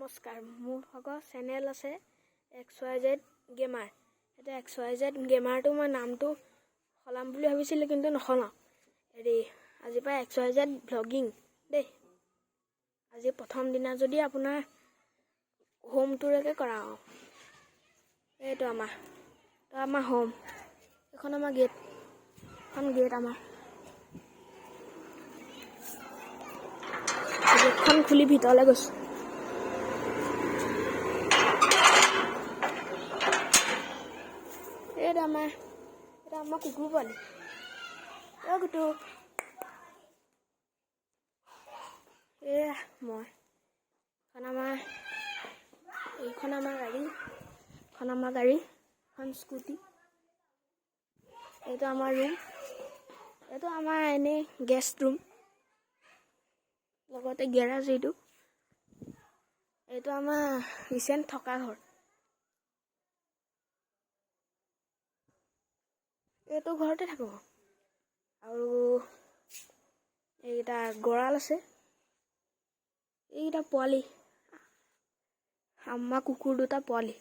নমস্কাৰ, মোৰ ভাগৰ চেনেল আছে XYZ গেমাৰ। এতিয়া XYZ গেমাৰটো মই নামটো সলাম বুলি ভাবিছিলোঁ, কিন্তু নসলাওঁ। হেৰি আজিৰ পৰা XYZ ভ্লগিং দেই। আজি প্ৰথম দিনা যদি আপোনাৰ হোম টুৰকে কৰাওঁ। এইটো আমাৰ হোম। এইখন আমাৰ গেট। এখন গেট আমাৰ। গেটখন খুলি ভিতৰলৈ গৈছোঁ। এটা আমাৰ কুকুৰ পোৱালি। কুটু এয়া মই। এইখন আমাৰ গাড়ী, এখন স্কুটি। এইটো আমাৰ ৰুম। এইটো আমাৰ এনেই গেষ্ট ৰুম, লগতে গেৰাজ। এইটো আমাৰ ৰিচেণ্ট থকা ঘৰ। এইটো ঘৰতে থাকোঁ। আৰু এইকেইটা গঁৰাল আছে। এইকেইটা পোৱালি, আমাৰ কুকুৰ দুটা পোৱালি।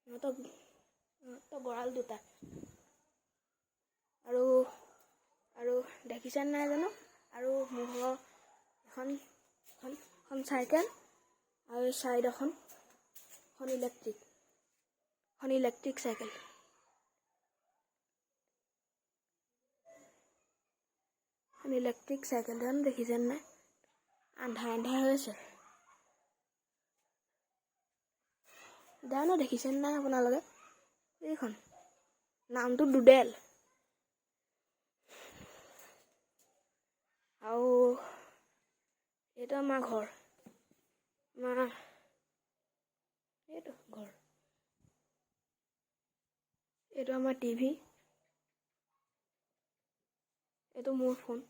সিহঁতৰ গঁৰাল দুটা। আৰু দেখিছেনে নাই জানো। আৰু মোৰ এখন চাইকেল, আৰু চাইড এখন ইলেক্ট্ৰিক চাইকেল। ইলেক্ট্ৰিক চাইকেল জানো দেখিছেনে নাই। আন্ধাৰ হৈছে জানো দেখিছেনে নাই আপোনালোকে। এইখন নামটো ডুডেল। আৰু এইটো আমাৰ ঘৰ। এইটো আমাৰ টিভি। এইটো মোৰ ফোন,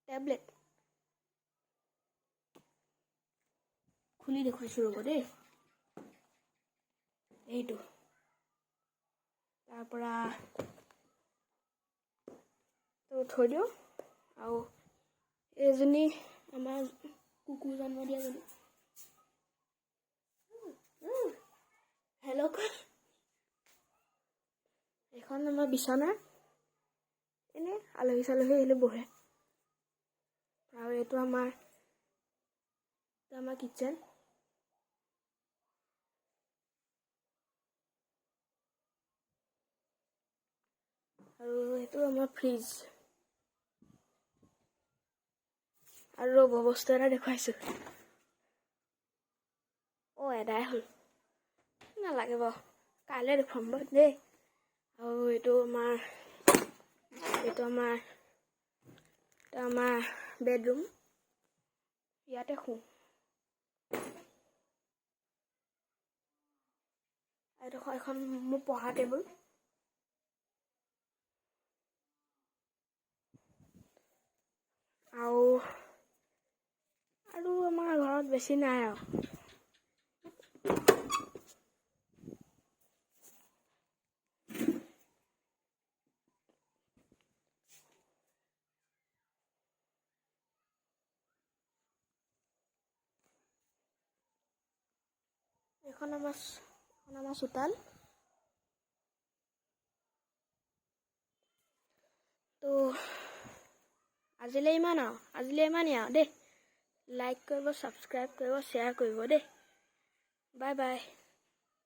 টেবলেট। খুলি দেখুৱাইছোঁ ৰ'ব দেই। এইটো তাৰপৰা থৈ দিওঁ। আৰু এইজনী আমাৰ কুকুৰ জন্ম দিয়া জনী। হেল্ল' এইখন আমাৰ বিচনা। এনেই আলহী আহিলে বহে। আৰু এইটো আমাৰ কিটচেন। আৰু এইটো আমাৰ ফ্ৰিজ। আৰু ৰ'ব বস্তু এটা দেখুৱাইছোঁ। এদাই হ'ল, নালাগে বাৰু, কাইলৈ দেখুৱাম বাৰু দেই। আৰু এইটো আমাৰ বেডৰুম। ইয়াতে শুওঁ। এখন মোৰ পঢ়া টেবুল। আৰু আমাৰ ঘৰত বেছি নাই আৰু। এইখন আমাৰ চোতাল। তো আজিলৈ ইমানেই আৰু দেই। লাইক কৰিব, ছাবস্ক্ৰাইব কৰিব, শ্বেয়াৰ কৰিব দেই। Bye bye.